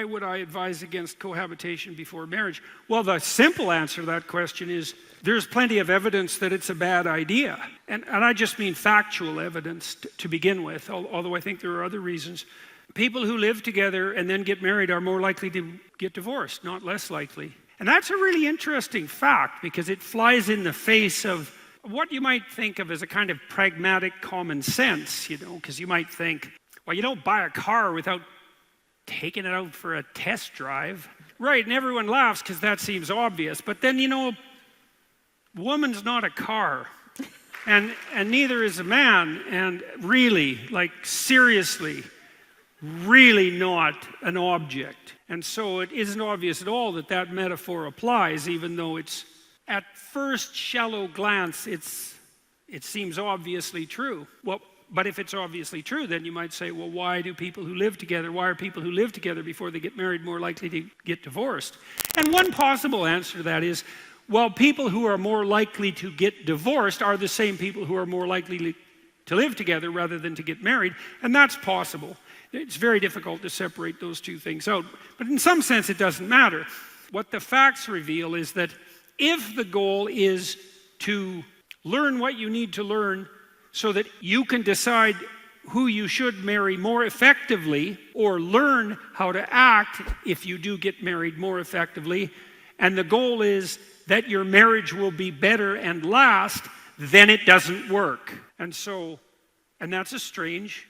why would I advise against cohabitation before marriage? Well, the simple answer to that question is there's plenty of evidence that it's a bad idea. And I just mean factual evidence to begin with, although I think there are other reasons. People who live together and then get married are more likely to get divorced, not less likely. And that's a really interesting fact because it flies in the face of what you might think of as a kind of pragmatic common sense, because you might think, well, you don't buy a car without taking it out for a test drive. Right, and everyone laughs because that seems obvious. But then, woman's not a car. And neither is a man. And really, seriously, really not an object. And so it isn't obvious at all that metaphor applies, even though it's, at first shallow glance, it seems obviously true. Well, but if it's obviously true, then you might say, well, why are people who live together before they get married more likely to get divorced? And one possible answer to that is, well, people who are more likely to get divorced are the same people who are more likely to live together rather than to get married, and that's possible. It's very difficult to separate those two things out, but in some sense it doesn't matter. What the facts reveal is that if the goal is to learn what you need to learn so that you can decide who you should marry more effectively, or learn how to act if you do get married more effectively, and the goal is that your marriage will be better and last, then it doesn't work. And that's a strange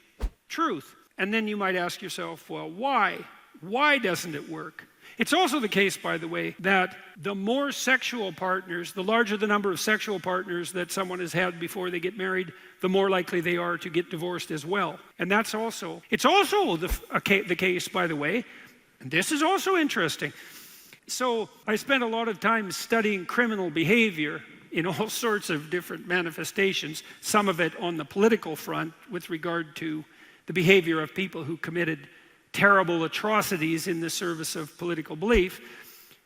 truth. And then you might ask yourself, well, why? Why doesn't it work? It's also the case, by the way, that the more sexual partners, the larger the number of sexual partners that someone has had before they get married, the more likely they are to get divorced as well. And it's also the case, by the way, and this is also interesting. So I spent a lot of time studying criminal behavior in all sorts of different manifestations, some of it on the political front with regard to the behavior of people who committed terrible atrocities in the service of political belief.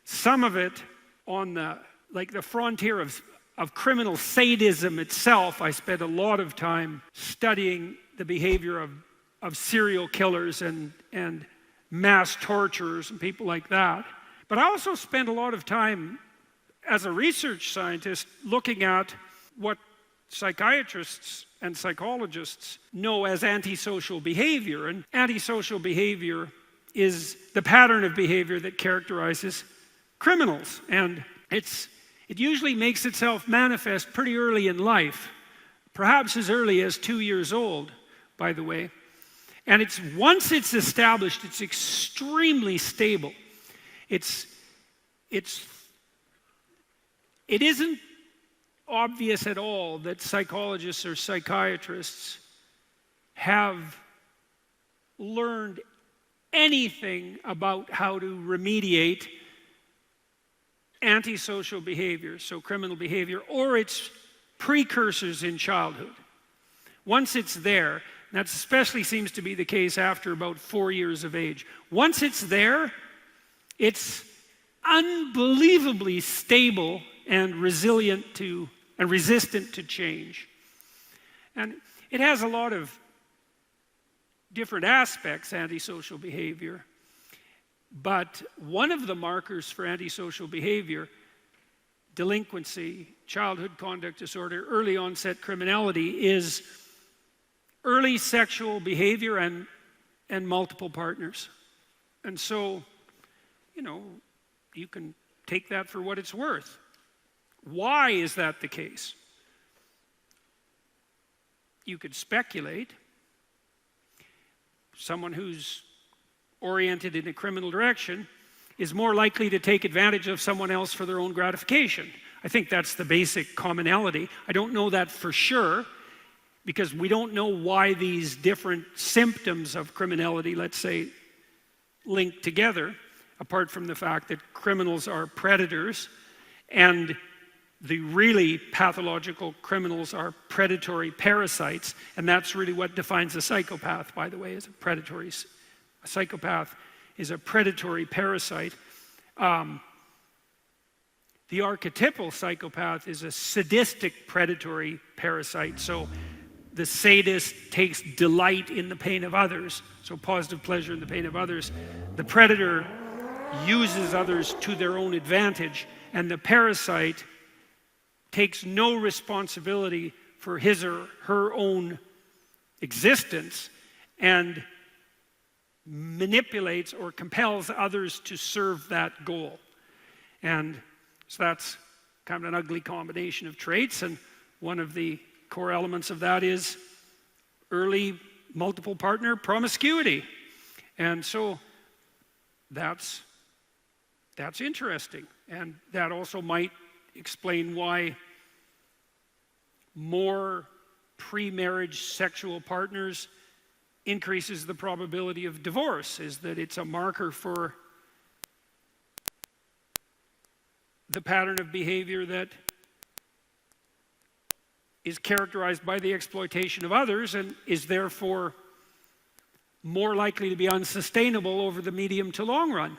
Some of it on the frontier of criminal sadism itself. I spent a lot of time studying the behavior of serial killers and mass torturers and people like that. But I also spent a lot of time as a research scientist looking at what psychiatrists and psychologists know as antisocial behavior. And antisocial behavior is the pattern of behavior that characterizes criminals. And it usually makes itself manifest pretty early in life, perhaps as early as 2 years old, by the way. And once it's established, it's extremely stable. It isn't obvious at all that psychologists or psychiatrists have learned anything about how to remediate antisocial behavior, so criminal behavior, or its precursors in childhood. Once it's there, that especially seems to be the case after about 4 years of age. Once it's there, it's unbelievably stable and resilient and resistant to change. And it has a lot of different aspects, antisocial behavior. But one of the markers for antisocial behavior, delinquency, childhood conduct disorder, early onset criminality, is early sexual behavior and multiple partners. And so, you can take that for what it's worth. Why is that the case? You could speculate. Someone who's oriented in a criminal direction is more likely to take advantage of someone else for their own gratification. I think that's the basic commonality. I don't know that for sure, because we don't know why these different symptoms of criminality, let's say, link together, apart from the fact that criminals are predators and the really pathological criminals are predatory parasites, and that's really what defines a psychopath, by the way, is a psychopath is a predatory parasite. The archetypal psychopath is a sadistic predatory parasite. So The sadist takes delight in the pain of others, so positive pleasure in the pain of others. The predator uses others to their own advantage, and the parasite takes no responsibility for his or her own existence and manipulates or compels others to serve that goal. And so that's kind of an ugly combination of traits, and one of the core elements of that is early multiple partner promiscuity. And so that's interesting, and that also might explain why more pre-marriage sexual partners increases the probability of divorce, is that it's a marker for the pattern of behavior that is characterized by the exploitation of others and is therefore more likely to be unsustainable over the medium to long run.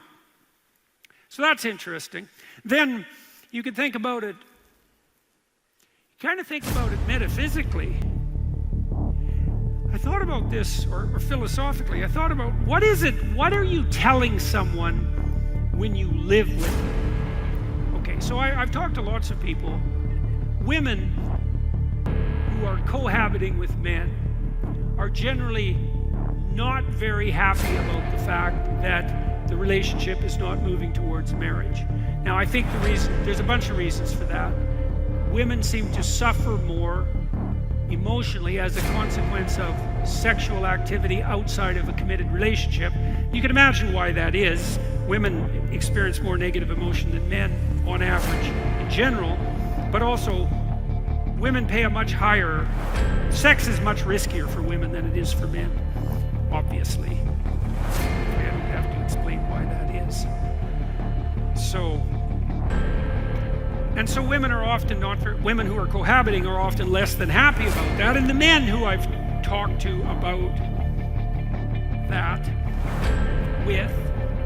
So that's interesting. Then you could think about it, kind of think about it metaphysically. I thought about this, or philosophically, I thought about what are you telling someone when you live with them? Okay, so I've talked to lots of people, women who are cohabiting with men are generally not very happy about the fact that the relationship is not moving towards marriage. Now, I think there's a bunch of reasons for that. Women seem to suffer more emotionally as a consequence of sexual activity outside of a committed relationship. You can imagine why that is. Women experience more negative emotion than men on average in general, but also women pay a much higher, sex is much riskier for women than it is for men, obviously. I don't have to explain why that is. So women are often women who are cohabiting are often less than happy about that, and the men who I've talked to about that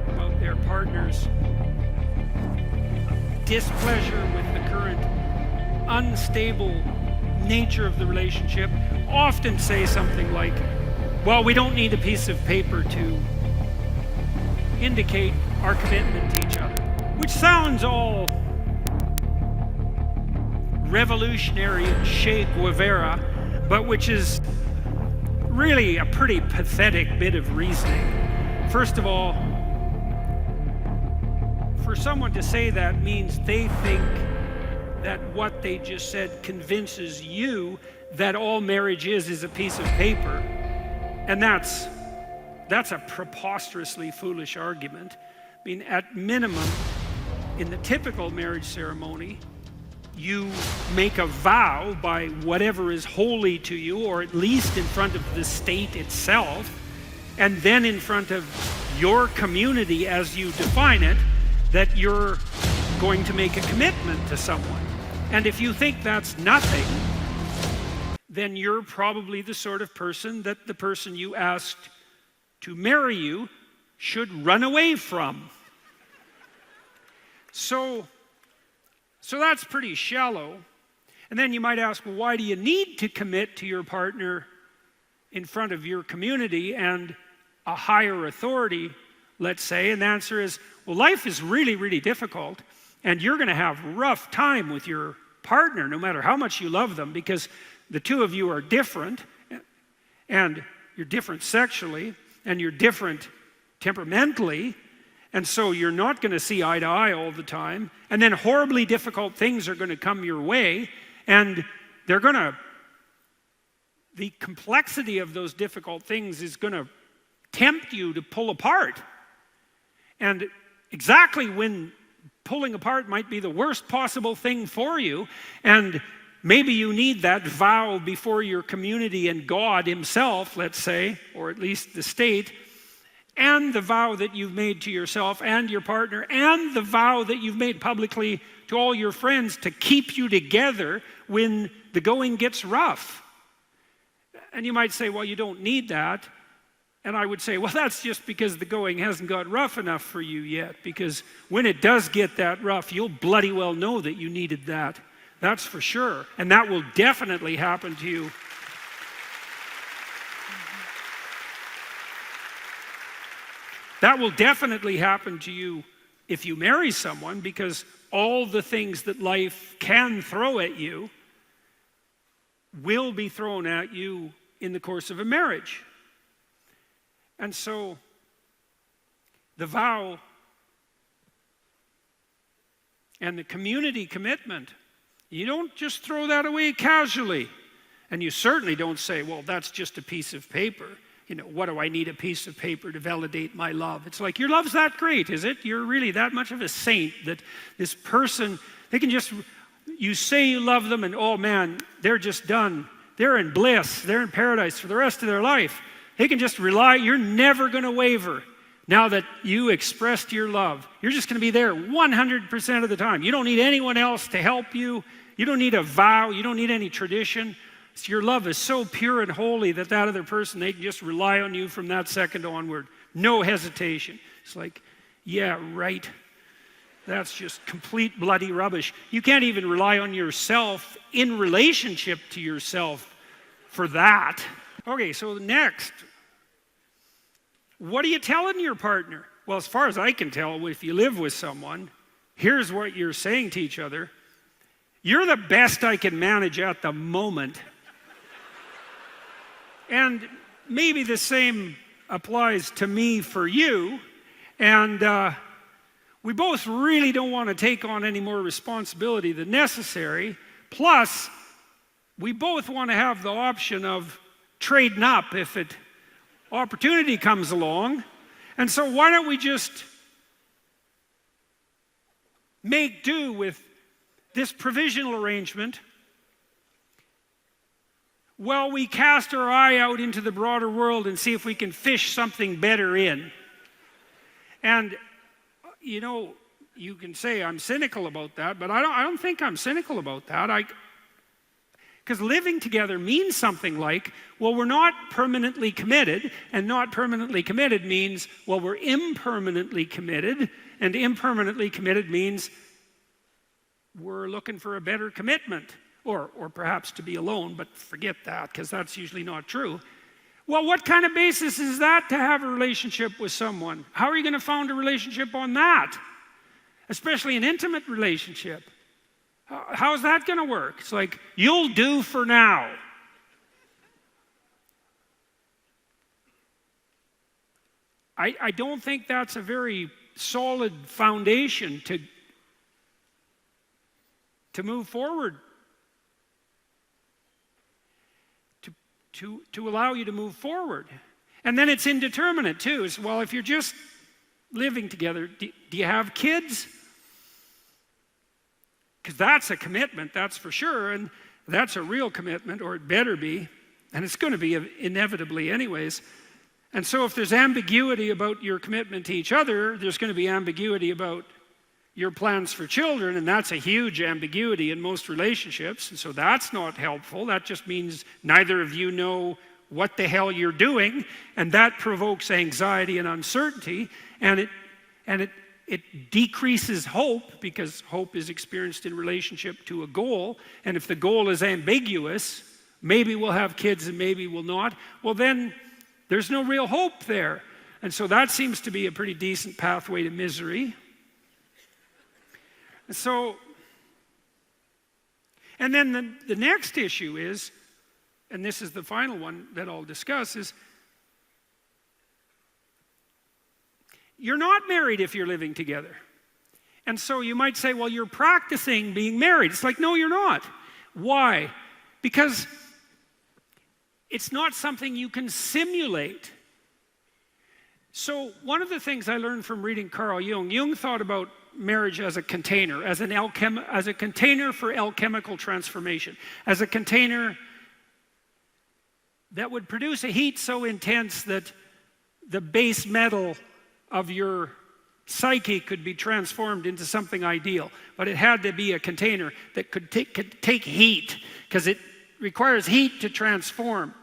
about their partners' displeasure with the current unstable nature of the relationship often say something like, well, we don't need a piece of paper to indicate our commitment to each other, which sounds all revolutionary and Che Guevara, but which is really a pretty pathetic bit of reasoning. First of all, for someone to say that means they think that what they just said convinces you that all marriage is a piece of paper. And that's a preposterously foolish argument. I mean, at minimum, in the typical marriage ceremony, you make a vow by whatever is holy to you, or at least in front of the state itself, and then in front of your community as you define it, that you're going to make a commitment to someone. And if you think that's nothing, then you're probably the sort of person that the person you asked to marry you should run away from. So that's pretty shallow. And then you might ask, well, why do you need to commit to your partner in front of your community and a higher authority, let's say? And the answer is, well, life is really, really difficult, and you're going to have a rough time with your partner no matter how much you love them, because the two of you are different, and you're different sexually, and you're different temperamentally, and so you're not going to see eye to eye all the time, and then horribly difficult things are going to come your way, and the complexity of those difficult things is going to tempt you to pull apart. And exactly when pulling apart might be the worst possible thing for you, and maybe you need that vow before your community and God himself, let's say, or at least the state, and the vow that you've made to yourself and your partner, and the vow that you've made publicly to all your friends to keep you together when the going gets rough. And you might say, well, you don't need that. And I would say, well, that's just because the going hasn't got rough enough for you yet, because when it does get that rough, you'll bloody well know that you needed that. That's for sure. And that will definitely happen to you That will definitely happen to you if you marry someone, because all the things that life can throw at you will be thrown at you in the course of a marriage. And so the vow and the community commitment, you don't just throw that away casually. And you certainly don't say, well, that's just a piece of paper. You know, what do I need a piece of paper to validate my love? It's like, your love's that great, is it? You're really that much of a saint that this person, they can just, you say you love them and oh man, they're just done. They're in bliss. They're in paradise for the rest of their life. They can just rely, you're never going to waver. Now that you expressed your love, you're just going to be there 100% of the time. You don't need anyone else to help you. You don't need a vow. You don't need any tradition. So your love is so pure and holy that that other person, they can just rely on you from that second onward. No hesitation. It's like, yeah, right. That's just complete bloody rubbish. You can't even rely on yourself in relationship to yourself for that. Okay, so next. What are you telling your partner? Well, as far as I can tell, if you live with someone, here's what you're saying to each other. You're the best I can manage at the moment. And maybe the same applies to me for you. And we both really don't want to take on any more responsibility than necessary. Plus, we both want to have the option of trading up if opportunity comes along. And so why don't we just make do with this provisional arrangement while we cast our eye out into the broader world and see if we can fish something better in. And, you know, you can say I'm cynical about that, but I don't think I'm cynical about that. Because living together means something like, well, we're not permanently committed, and not permanently committed means, well, we're impermanently committed, and impermanently committed means we're looking for a better commitment. Or perhaps to be alone, but forget that, because that's usually not true. Well, what kind of basis is that to have a relationship with someone? How are you going to found a relationship on that? Especially an intimate relationship. How's that going to work? It's like, you'll do for now. I don't think that's a very solid foundation to move forward. To allow you to move forward. And then it's indeterminate too. It's, well, if you're just living together, do you have kids? Because that's a commitment, that's for sure, and that's a real commitment, or it better be, and it's going to be inevitably anyways. And so if there's ambiguity about your commitment to each other, there's going to be ambiguity about your plans for children, and that's a huge ambiguity in most relationships, and so that's not helpful. That just means neither of you know what the hell you're doing, and that provokes anxiety and uncertainty, and it decreases hope, because hope is experienced in relationship to a goal, and if the goal is ambiguous, maybe we'll have kids and maybe we'll not, well then there's no real hope there. And so that seems to be a pretty decent pathway to misery. So, and then the next issue is, and this is the final one that I'll discuss, is you're not married if you're living together. And so you might say, well, you're practicing being married. It's like, no, you're not. Why? Because it's not something you can simulate. So one of the things I learned from reading Carl Jung thought about marriage as a container, as a container for alchemical transformation, as a container that would produce a heat so intense that the base metal of your psyche could be transformed into something ideal. But it had to be a container that could take heat, because it requires heat to transform.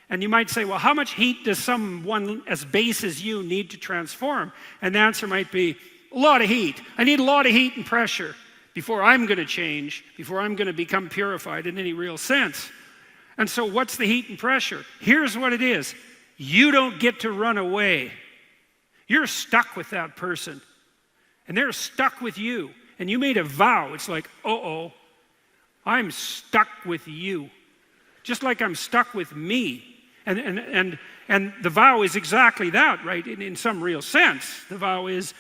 And you might say, well, how much heat does someone as base as you need to transform? And the answer might be, a lot of heat. I need a lot of heat and pressure before I'm going to change, before I'm going to become purified in any real sense. And so what's the heat and pressure? Here's what it is. You don't get to run away. You're stuck with that person, and they're stuck with you, and you made a vow. It's like, uh-oh, I'm stuck with you, just like I'm stuck with me. And the vow is exactly that, right? In some real sense, the vow is,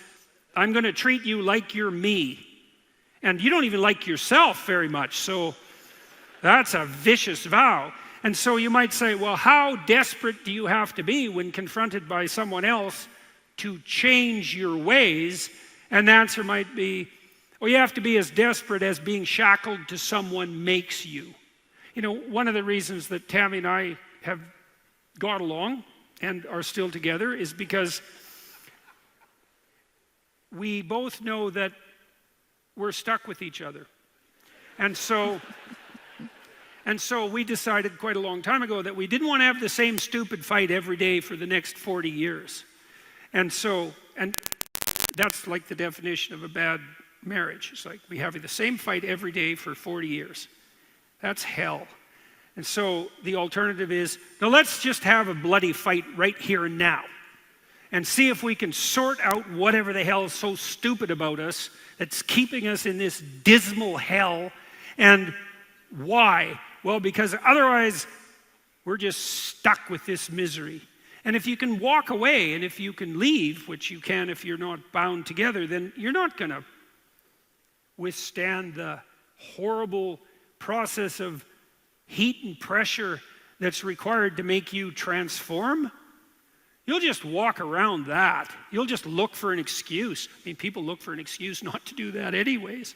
I'm going to treat you like you're me. And you don't even like yourself very much, so that's a vicious vow. And so you might say, well, how desperate do you have to be when confronted by someone else to change your ways? And the answer might be, well, you have to be as desperate as being shackled to someone makes you. You know, one of the reasons that Tammy and I have got along and are still together is because we both know that we're stuck with each other. And so we decided quite a long time ago that we didn't want to have the same stupid fight every day for the next 40 years. And that's like the definition of a bad marriage. It's like we have the same fight every day for 40 years. That's hell. And so the alternative is, now let's just have a bloody fight right here and now and see if we can sort out whatever the hell is so stupid about us that's keeping us in this dismal hell. And why? Well, because otherwise we're just stuck with this misery. And if you can walk away and if you can leave, which you can if you're not bound together, then you're not going to withstand the horrible process of heat and pressure that's required to make you transform. You'll just walk around that. You'll just look for an excuse. I mean, people look for an excuse not to do that anyways.